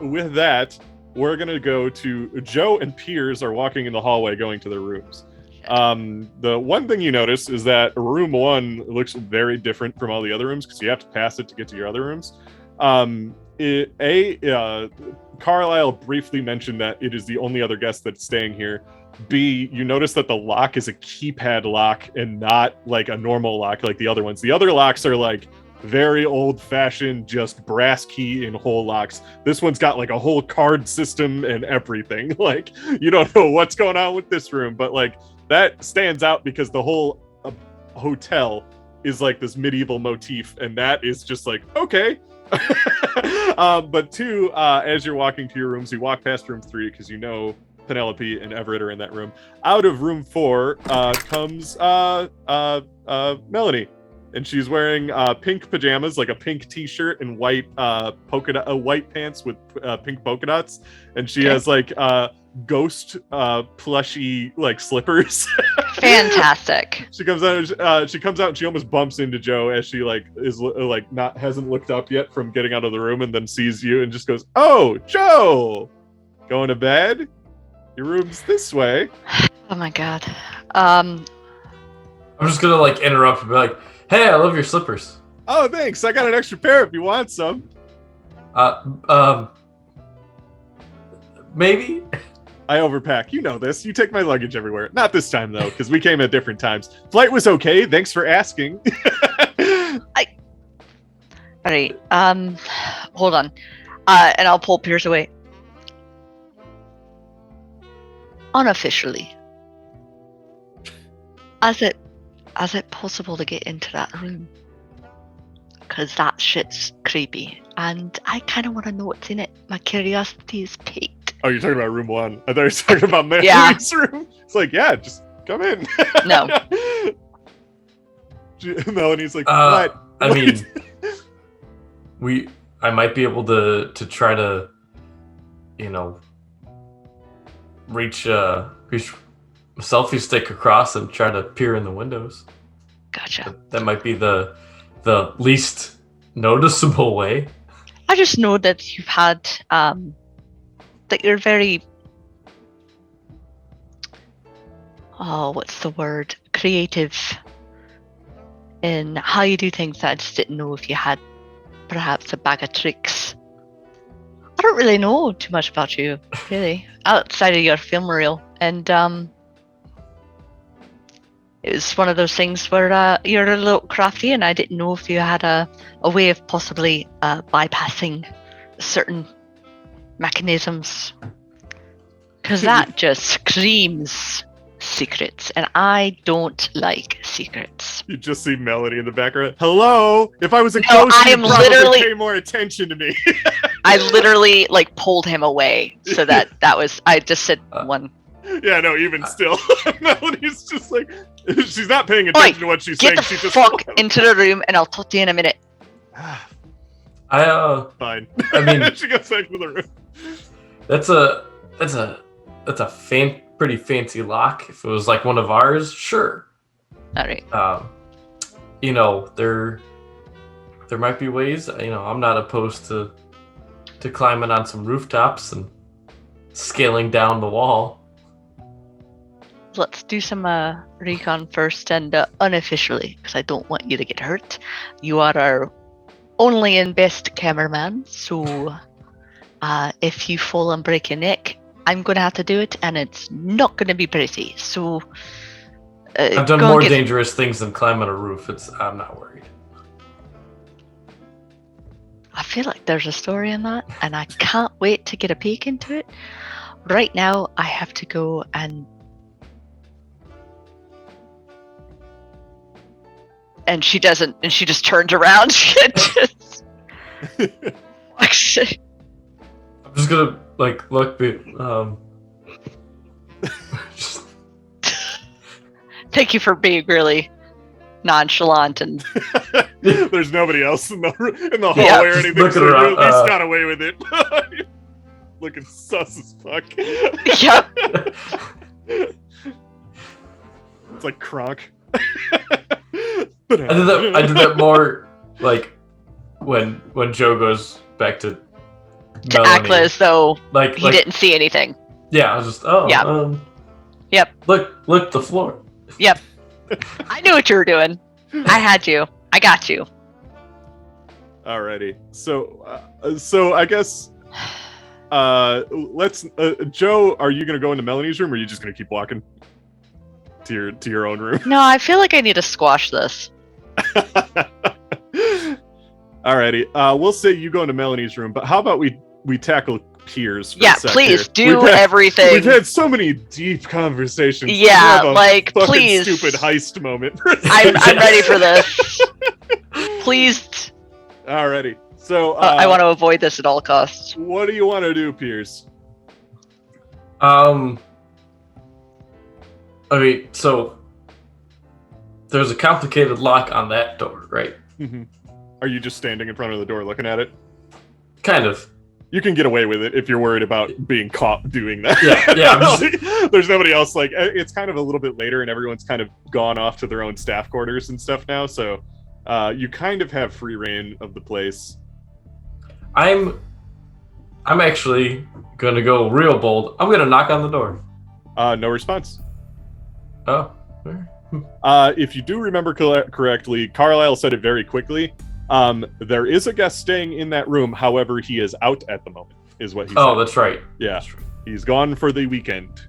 with that, we're gonna go to Joe and Piers are walking in the hallway going to their rooms. The one thing you notice is that room 1 looks very different from all the other rooms because you have to pass it to get to your other rooms. Carlisle briefly mentioned that it is the only other guest that's staying here. B, you notice that the lock is a keypad lock and not like a normal lock like the other ones. The other locks are like very old-fashioned, just brass key and hole locks. This one's got like a whole card system and everything. Like, you don't know what's going on with this room, but like that stands out because the whole hotel is like this medieval motif, and that is just like, okay. But 2, as you're walking to your rooms, you walk past room 3 because you know Penelope and Everett are in that room. Out of room 4 comes Melanie, and she's wearing pink pajamas, like a pink t-shirt and white white pants with pink polka dots, and she has like ghost plushy like slippers. Fantastic. She comes out and she almost bumps into Joe as she like is like hasn't looked up yet from getting out of the room, and then sees you and just goes, "Oh, Joe, going to bed? Your room's this way." Oh my god. I'm just gonna like interrupt and be like, "Hey, I love your slippers." "Oh, thanks. I got an extra pair if you want some." Maybe. I overpack. You know this. You take my luggage everywhere. Not this time, though, because we came at different times. Flight was okay. Thanks for asking. Alright, hold on. And I'll pull Piers away. Unofficially, is it possible to get into that room? Because that shit's creepy, and I kind of want to know what's in it. My curiosity is piqued. Oh, you're talking about room 1. I thought you were talking about Melanie's room. It's like, yeah, just come in. No. Melanie's like, what? I mean, I might be able to try to, you know, reach a selfie stick across and try to peer in the windows. Gotcha. That might be the least noticeable way. I just know that you've had that you're very what's the word? Creative in how you do things. That I just didn't know if you had perhaps a bag of tricks. I don't really know too much about you, really, outside of your film reel, and it was one of those things where you're a little crafty, and I didn't know if you had a way of possibly bypassing certain mechanisms, because that just screams secrets, and I don't like secrets. You just see Melanie in the background. Hello? If I was a ghost, you'd probably pay more attention to me. I literally like pulled him away, so that was, I just said one. Yeah, no, even still, Melanie's just like, she's not paying attention to what she's saying. Get the fuck into the room, and I'll talk to you in a minute. Fine. I mean, she goes back to the room. That's a pretty fancy lock. If it was like one of ours, sure. All right. You know, there might be ways. You know, I'm not opposed to climbing on some rooftops and scaling down the wall. Let's do some recon first, and unofficially, because I don't want you to get hurt. You are our only and best cameraman, so if you fall and break your neck, I'm going to have to do it, and it's not going to be pretty. So I've done more dangerous things than climbing a roof. I'm not worried. I feel like there's a story in that, and I can't wait to get a peek into it. Right now, I have to go and she doesn't, and she just turns around. Actually, I'm just gonna like look. Thank you for being really nonchalant, and there's nobody else in the hallway or anything, so you at least got away with it. Looking sus as fuck. Yep. It's like Kronk. I did that more like when Joe goes back to to act as though like he didn't see anything. Yeah, I was just Yep. Look the floor. Yep. I knew what you were doing. I had you. I got you. Alrighty. So I guess let's Joe, are you gonna go into Melanie's room, or are you just gonna keep walking to your own room? No, I feel like I need to squash this. Alrighty. We'll say you go into Melanie's room, but how about we tackle Piers for a Yeah, sec please here? everything. We've had so many deep conversations. Yeah, Have a like, fucking please. stupid heist moment. I'm ready for this. Please. Alrighty. So I want to avoid this at all costs. What do you want to do, Piers? Okay, so there's a complicated lock on that door, right? Mm-hmm. Are you just standing in front of the door looking at it? Kind of. You can get away with it if you're worried about being caught doing that. Yeah. There's nobody else. Like, it's kind of a little bit later, and everyone's kind of gone off to their own staff quarters and stuff now. So, you kind of have free reign of the place. I'm actually gonna go real bold. I'm gonna knock on the door. No response. Oh. If you do remember correctly, Carlisle said it very quickly. There is a guest staying in that room. However, he is out at the moment, is what he said. Oh, that's right. Yeah. That's right. He's gone for the weekend.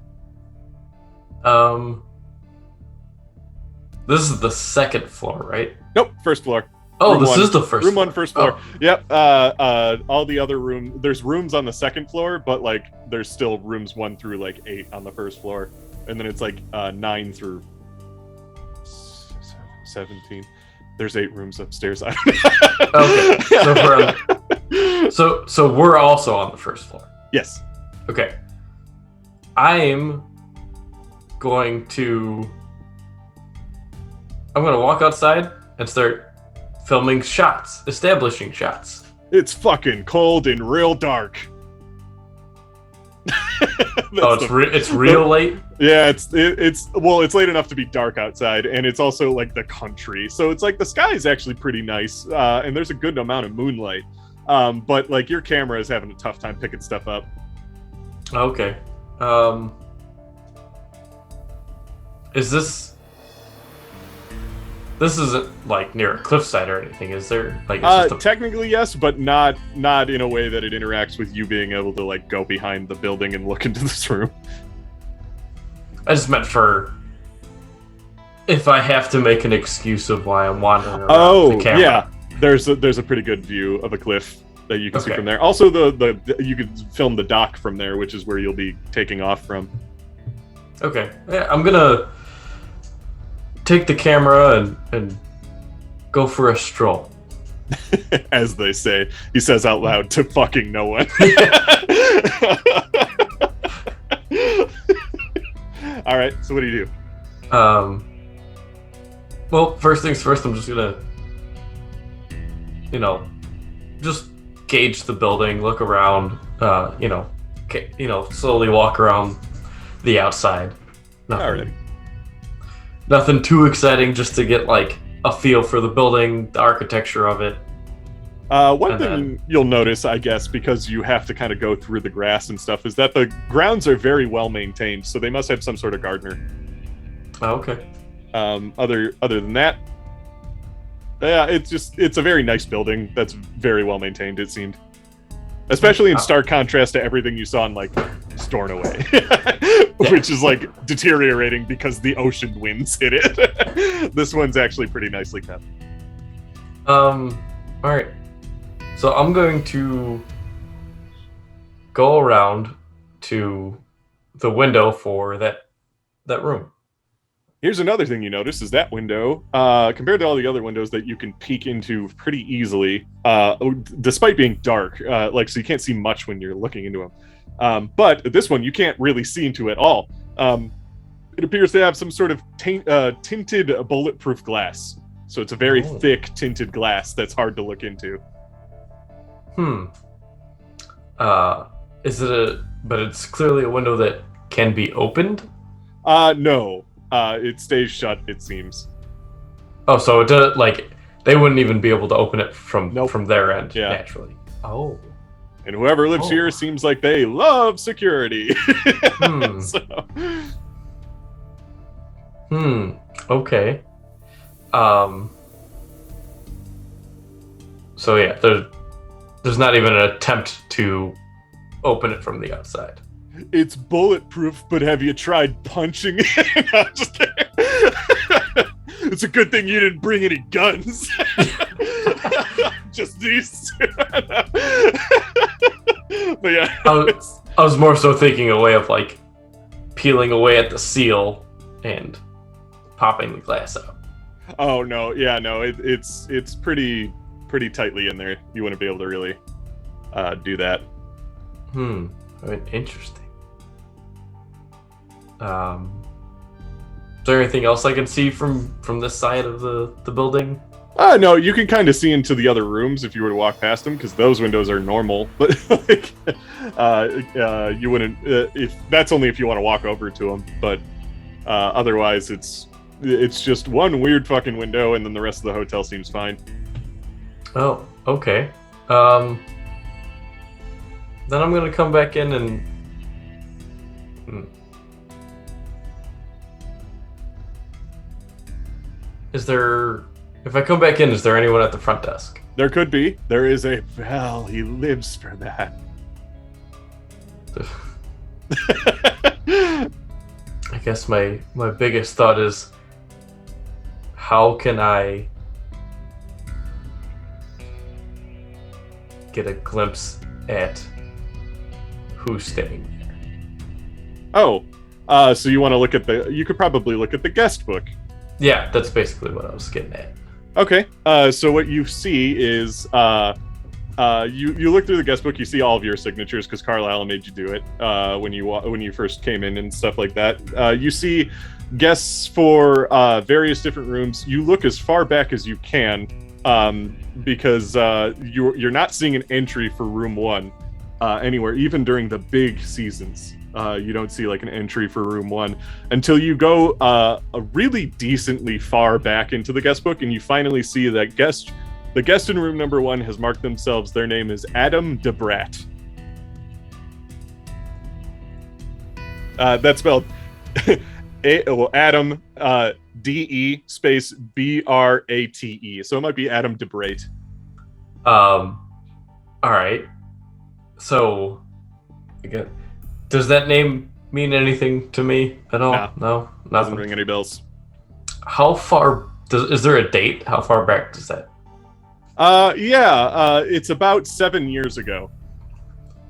This is the second floor, right? Nope, first floor. Oh, Room this one. is the first Room floor. 1, first floor. Oh. Yep. All the other there's rooms on the second floor, but like there's still rooms 1 through like 8 on the first floor, and then it's like 9 through 17. There's 8 rooms upstairs. I don't know. Okay. So we're also on the first floor. Yes. Okay. I'm going to walk outside and start filming shots, establishing shots. It's fucking cold and real dark. It's real late. Yeah, it's late enough to be dark outside, and it's also like the country, so it's like the sky is actually pretty nice, and there's a good amount of moonlight. But like your camera is having a tough time picking stuff up. Okay. Is this isn't like near a cliffside or anything, is there? Like, it's just technically yes, but not in a way that it interacts with you being able to like go behind the building and look into this room. I just meant for if I have to make an excuse of why I'm wandering around the camera. Yeah. There's a pretty good view of a cliff that you can see Okay. from there. Also, the you could film the dock from there, which is where you'll be taking off from. Okay. Yeah, I'm gonna take the camera and go for a stroll. As they say. He says out loud to fucking no one. All right, so what do you do? Well, first things first, I'm just gonna, just gauge the building, look around, slowly walk around the outside. Nothing too exciting, just to get like a feel for the building, the architecture of it. One thing you'll notice, I guess, because you have to kind of go through the grass and stuff, is that the grounds are very well maintained, so they must have some sort of gardener. Oh, okay. Other than that, yeah, it's a very nice building that's very well maintained, it seemed. Especially in stark contrast to everything you saw in like Stornoway, which is like deteriorating because the ocean winds hit it. This one's actually pretty nicely kept. All right. So I'm going to go around to the window for that room. Here's another thing you notice is that window, compared to all the other windows that you can peek into pretty easily, despite being dark, so you can't see much when you're looking into them. But this one, you can't really see into at all. It appears to have some sort of tinted bulletproof glass. So it's a very thick tinted glass that's hard to look into. But it's clearly a window that can be opened? No. It stays shut, it seems. Oh, so it does, like, they wouldn't even be able to open it from their end, Yeah. naturally. Oh. And whoever lives here seems like they love security. Okay. So yeah, there's not even an attempt to open it from the outside. It's bulletproof, but have you tried punching it? No, I'm just kidding. It's a good thing you didn't bring any guns. Just these. But yeah. I was more so thinking a way of like peeling away at the seal and popping the glass out. Oh no, yeah, no, it's pretty tightly in there. You wouldn't be able to really do that. Interesting. Is there anything else I can see from this side of the building? No, you can kind of see into the other rooms if you were to walk past them, because those windows are normal. But like, you wouldn't. If that's only if you want to walk over to them. But otherwise, it's just one weird fucking window, and then the rest of the hotel seems fine. Oh, okay. Then I'm gonna come back in and. If I come back in, is there anyone at the front desk? There could be. There is a Val. He lives for that. I guess my biggest thought is, how can I get a glimpse at who's staying there? Oh, so you want to look at you could probably look at the guest book. Yeah, that's basically what I was getting at. Okay, so what you see is you look through the guest book. You see all of your signatures because Carlisle made you do it when you first came in and stuff like that. You see guests for various different rooms. You look as far back as you can because you're not seeing an entry for room 1 anywhere, even during the big seasons. You don't see like an entry for room 1 until you go a really decently far back into the guest book, and you finally see that the guest in room number 1 has marked themselves. Their name is Adam DeBrat. That's spelled Adam DE space BRATE. So it might be Adam DeBrat. All right. So again. Does that name mean anything to me at all? No, doesn't ring any bells. How far is there a date? How far back does that? It's about 7 years ago.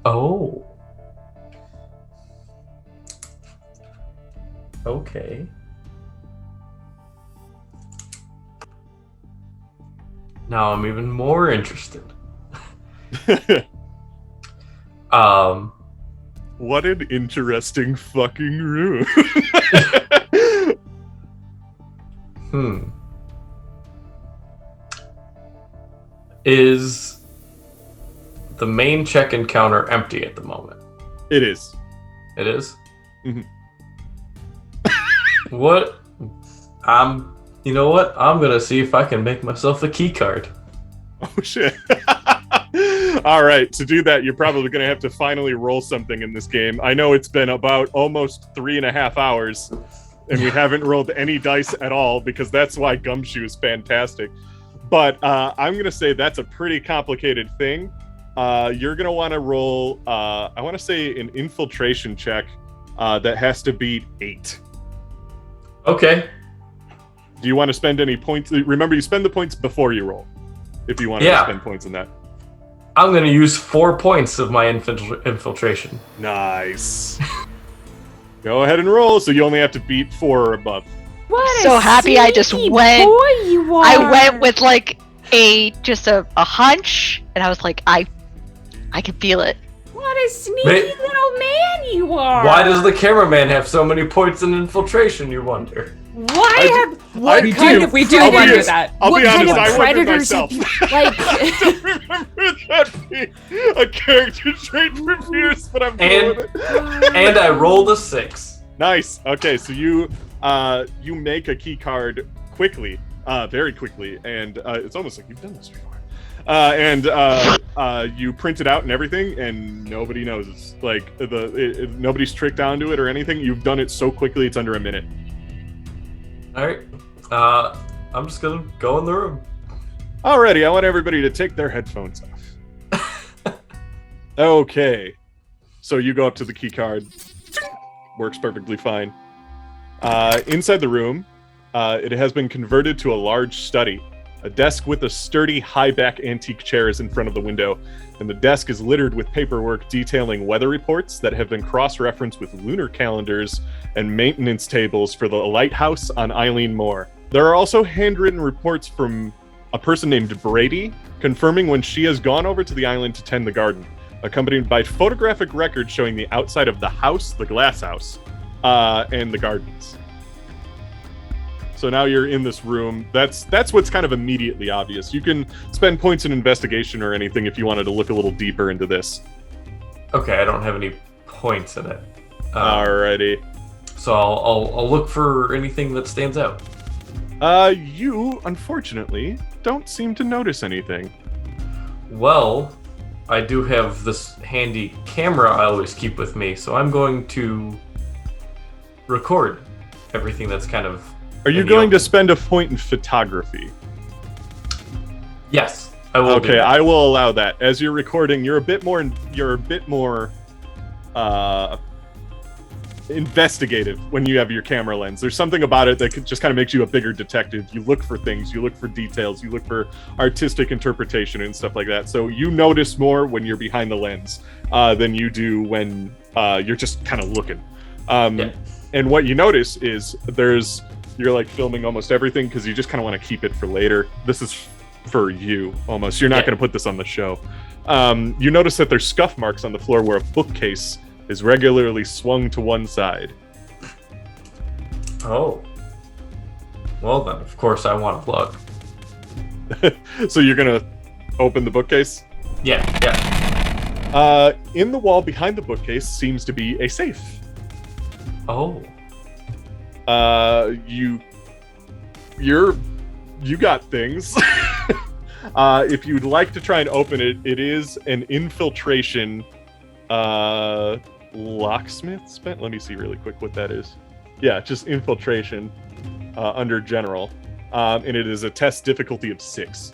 Oh. Okay. Now I'm even more interested. What an interesting fucking room. Is the main check-in counter empty at the moment? It is. It is? Mm-hmm. What? You know what? I'm gonna see if I can make myself a key card. Oh shit. All right, to do that, you're probably going to have to finally roll something in this game. I know it's been about almost 3.5 hours, and we haven't rolled any dice at all, because that's why Gumshoe is fantastic. But I'm going to say that's a pretty complicated thing. You're going to want to roll, I want to say, an infiltration check that has to beat 8. Okay. Do you want to spend any points? Remember, you spend the points before you roll, if you want to spend points in that. I'm going to use 4 points of my infiltration. Nice. Go ahead and roll, so you only have to beat 4 or above. What so happy I just went. Boy you are. I went with like a hunch, and I was like, I could feel it. What a sneaky little man you are. Why does the cameraman have so many points in inflation, you wonder? What kind of we do wonder that. I'll what be honest, kind of I wondered predators myself. like I don't remember that being a character trait for Pierce, but I'm cool with it. And I rolled a 6. Nice. Okay, so you make a key card quickly, very quickly, and it's almost like you've done this before. And you print it out and everything, and nobody knows. Like nobody's tricked onto it or anything. You've done it so quickly; it's under a minute. All right. I'm just gonna go in the room. Alrighty, I want everybody to take their headphones off. Okay, so you go up to the key card. Works perfectly fine. Inside the room, it has been converted to a large study. A desk with a sturdy, high-back antique chair is in front of the window, and the desk is littered with paperwork detailing weather reports that have been cross-referenced with lunar calendars and maintenance tables for the lighthouse on Eilean Moor. There are also handwritten reports from a person named Brady, confirming when she has gone over to the island to tend the garden, accompanied by photographic records showing the outside of the house, the Glaas House, and the gardens. So now you're in this room. That's what's kind of immediately obvious. You can spend points in investigation or anything if you wanted to look a little deeper into this. Okay, I don't have any points in it. Alrighty. So I'll look for anything that stands out. You, unfortunately, don't seem to notice anything. Well, I do have this handy camera I always keep with me, so I'm going to record everything that's kind of... Are you going to spend a point in photography? Yes, I will. Okay, I will allow that. As you're recording, you're a bit more investigative when you have your camera lens. There's something about it that just kind of makes you a bigger detective. You look for things, you look for details, you look for artistic interpretation and stuff like that. So you notice more when you're behind the lens than you do when you're just kind of looking. Yeah. And what you notice is you're like filming almost everything because you just kind of want to keep it for later. This is for you almost. You're not going to put this on the show. You notice that there's scuff marks on the floor where a bookcase is regularly swung to one side. Oh. Well then, of course I want to look. So you're going to open the bookcase? Yeah. In the wall behind the bookcase seems to be a safe. Oh. You got things. If you'd like to try and open it, it is an infiltration locksmith spent. Let me see really quick what that is. Yeah, just infiltration under general. And it is a test difficulty of 6.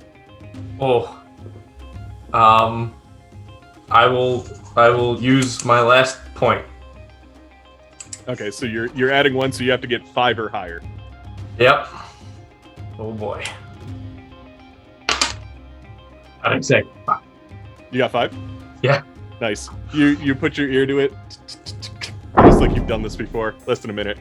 Oh. I will use my last point. Okay, so you're adding 1, so you have to get 5 or higher. Yep. Oh boy. I didn't say 5. You got 5? Yeah. Nice. You put your ear to it, just like you've done this before, less than a minute.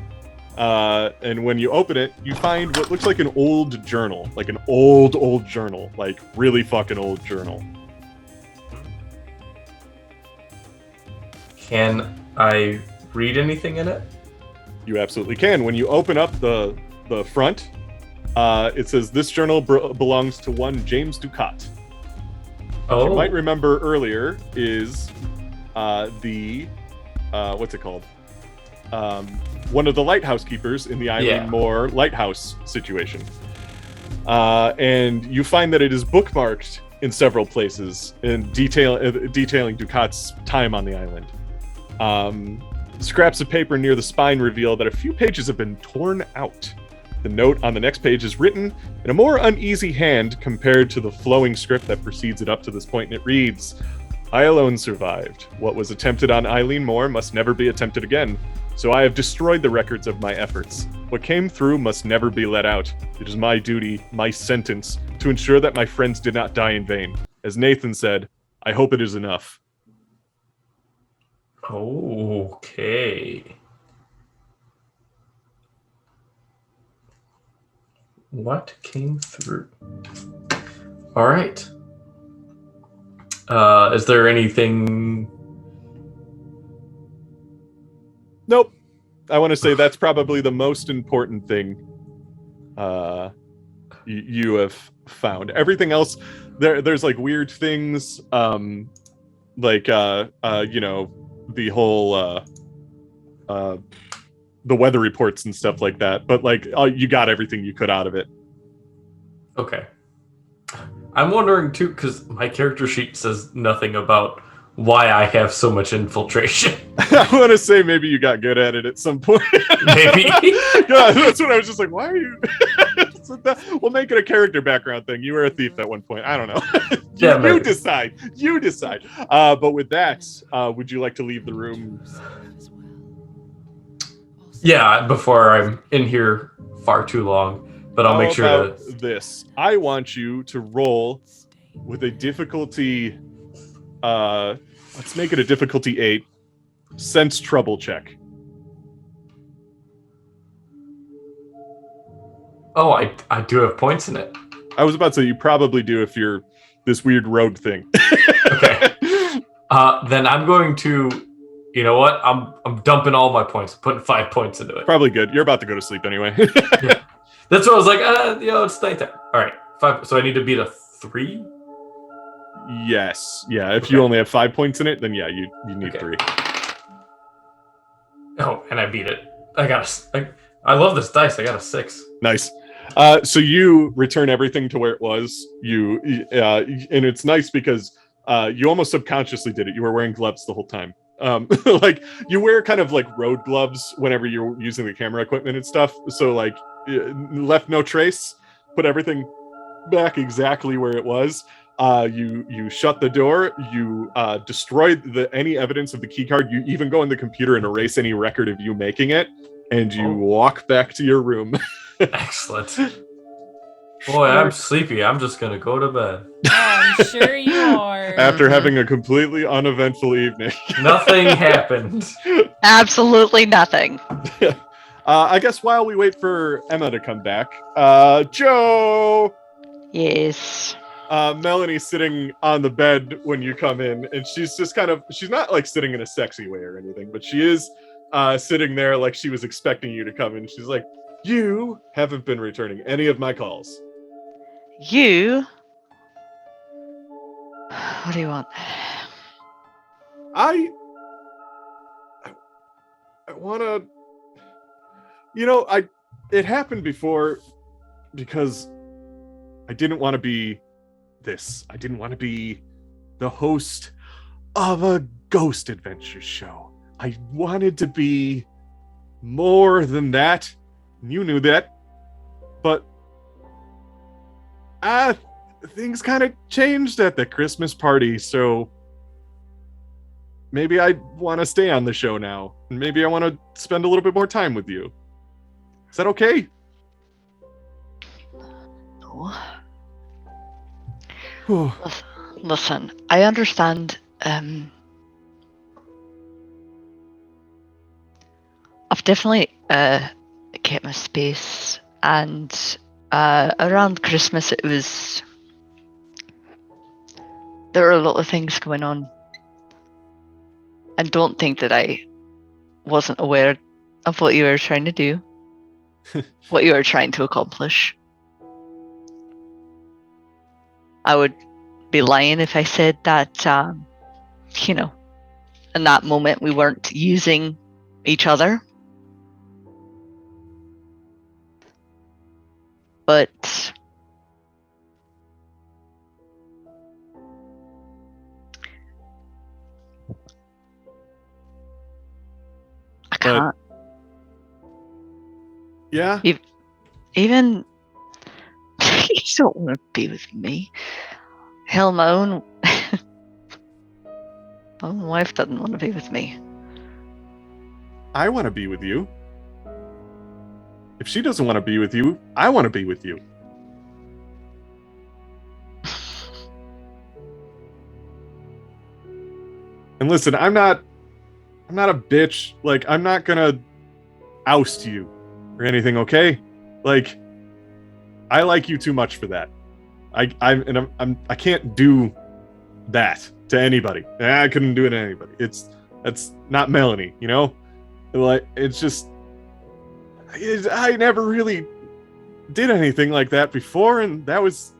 And when you open it, you find what looks like an old journal, like an old journal, like really fucking old journal. Can I read anything in it? You absolutely can. When you open up the front, it says this journal belongs to one James Ducat. Oh. You might remember earlier is what's it called? One of the lighthouse keepers in the Eilean Moor lighthouse situation. And you find that it is bookmarked in several places in detailing Ducat's time on the island. Scraps of paper near the spine reveal that a few pages have been torn out. The note on the next page is written in a more uneasy hand compared to the flowing script that precedes it up to this point, and it reads, I alone survived. What was attempted on Eilean Moor must never be attempted again, so I have destroyed the records of my efforts. What came through must never be let out. It is my duty, my sentence, to ensure that my friends did not die in vain. As Nathan said, I hope it is enough. Okay. What came through? All right. Is there anything? Nope. I want to say that's probably the most important thing you have found. Everything else, there's like weird things, like the whole the weather reports and stuff like that. But like, you got everything you could out of it. Okay. I'm wondering too, because my character sheet says nothing about why I have so much infiltration. I want to say maybe you got good at it at some point. Maybe. Yeah, that's what I was just like, why are you? We'll make it a character background thing. You were a thief at one point. I don't know. You decide. You decide. But with that, would you like to leave the room? Yeah, before I'm in here far too long. But I'll make sure to... this. I want you to roll with a difficulty... let's make it a difficulty 8. Sense trouble check. Oh, I do have points in it. I was about to say you probably do if you're this weird rogue thing. Okay. Then I'm going to, you know what? I'm dumping all my points, putting 5 points into it. Probably good. You're about to go to sleep anyway. Yeah. That's what I was like, it's nighttime. All right, 5. So I need to beat a 3? Yes. Yeah, if you only have 5 points in it, then yeah, you need 3. Oh, and I beat it. I love this dice. I got a 6. Nice. So you return everything to where it was. And it's nice because you almost subconsciously did it. You were wearing gloves the whole time. Like you wear kind of like road gloves whenever you're using the camera equipment and stuff. So like left no trace, put everything back exactly where it was. You shut the door, you destroyed any evidence of the key card. You even go in the computer and erase any record of you making it, and you walk back to your room. Excellent. Boy, I'm sleepy. I'm just gonna go to bed. I'm sure you are. After having a completely uneventful evening. Nothing happened. Absolutely nothing. I guess while we wait for Emma to come back, Joe! Yes. Melanie's sitting on the bed when you come in, and she's just she's not like sitting in a sexy way or anything, but she is sitting there like she was expecting you to come in. She's like, you haven't been returning any of my calls. You? What do you want? I want to... it happened before because I didn't want to be this. I didn't want to be the host of a ghost adventure show. I wanted to be more than that. You knew that. But things kind of changed at the Christmas party, so maybe I want to stay on the show now. And maybe I want to spend a little bit more time with you. Is that okay? No. Listen, I understand. I've definitely kept my space, and around Christmas there were a lot of things going on, and don't think that I wasn't aware of what you were trying to do, what you were trying to accomplish. I would be lying if I said that, in that moment we weren't using each other. But I can't. Yeah? Even you don't want to be with me. Hell, my own wife doesn't want to be with me. I want to be with you. If she doesn't want to be with you, I want to be with you. And listen, I'm not a bitch. Like, I'm not gonna oust you or anything, okay? Like, I like you too much for that. I can't do that to anybody. I couldn't do it to anybody. That's not Melanie, you know? Like, it's just I never really did anything like that before, and that was,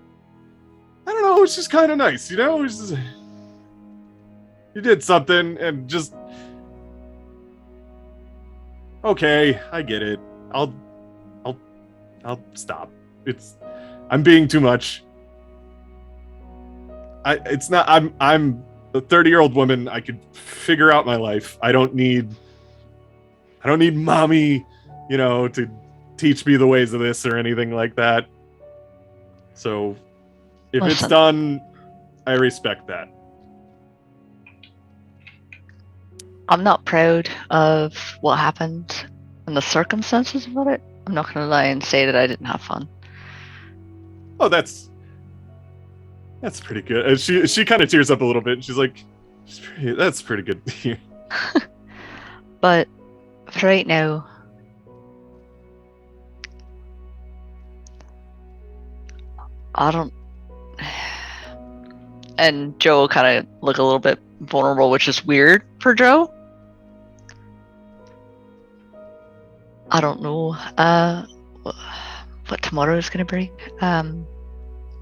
I don't know, it was just kind of nice, you know? It was just, you did something and just, okay, I get it. I'll stop. I'm being too much. It's not. I'm a 30-year-old woman. I could figure out my life. I don't need mommy, to teach me the ways of this or anything like that. So if it's done, I respect that. I'm not proud of what happened and the circumstances about it. I'm not going to lie and say that I didn't have fun. Oh, that's pretty good. And she kind of tears up a little bit, and she's like, "That's pretty good to hear." But for right now, I don't. And Joe kind of look a little bit vulnerable, which is weird for Joe. I don't know what tomorrow is going to bring.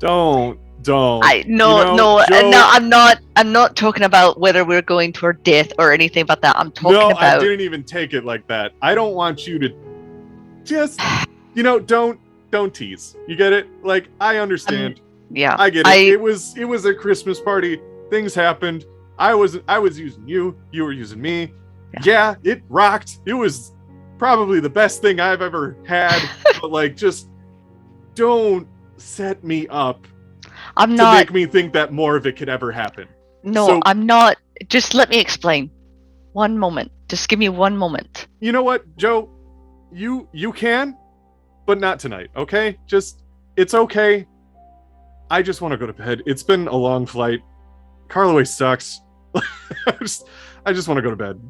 Don't. No, Joe, I'm not talking about whether we're going toward death or anything about that. I'm talking about. I didn't even take it like that. I don't want you to just, don't tease. You get it? Like, I understand. Yeah, I get it. It was a Christmas party. Things happened. I was using you. You were using me. Yeah, it rocked. It was probably the best thing I've ever had. But like, just don't set me up. I'm to not make me think that more of it could ever happen. No, so, I'm not. Just let me explain. One moment. Just give me one moment. You know what, Joe? You can, but not tonight, okay? It's okay. I just want to go to bed. It's been a long flight. Carlaway sucks. I just want to go to bed.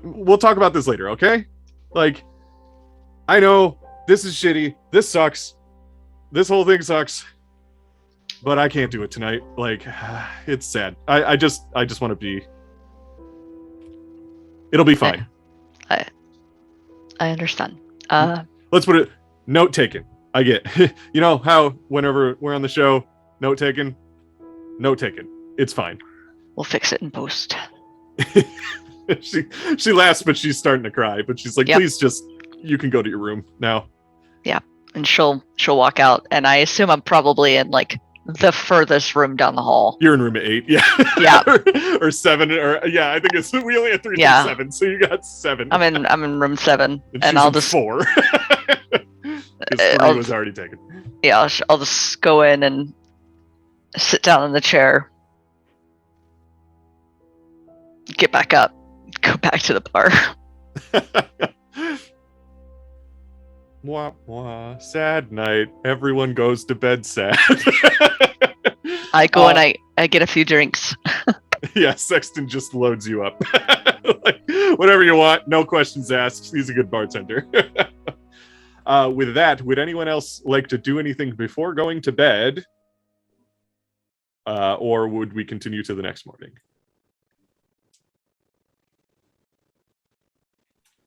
We'll talk about this later, okay? Like, I know this is shitty. This sucks. This whole thing sucks. But I can't do it tonight. Like, it's sad. I just want to be. It'll be fine. I understand. Let's put it. Note taken. I get. You know how whenever we're on the show, note taken. Note taken. It's fine. We'll fix it in post. She laughs, but she's starting to cry. But she's like, please, you can go to your room now. Yeah. And she'll walk out, and I assume I'm probably in like the furthest room down the hall. You're in room 8, yeah. Yeah. or 7, or I think we only have 3 through 7, so you got 7. I'm in room 7, and I'll just 4. Because 3 was already taken. Yeah, I'll just go in and sit down in the chair, get back up, go back to the bar. Mwah, mwah. Sad night. Everyone goes to bed sad. I go and I get a few drinks. Yeah, Sexton just loads you up. Like, whatever you want, no questions asked. He's a good bartender. With that, would anyone else like to do anything before going to bed? Or would we continue to the next morning?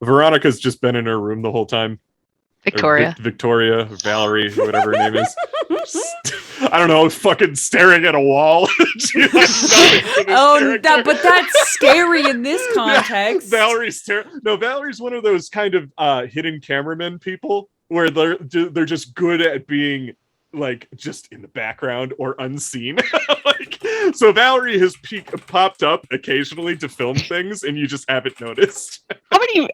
Veronica's just been in her room the whole time. Victoria, or Valerie, whatever her name is. I don't know, fucking staring at a wall. But that's scary in this context. Yeah, Valerie's one of those kind of hidden cameraman people where they're just good at being like just in the background or unseen. Like, so Valerie has popped up occasionally to film things, and you just haven't noticed. How many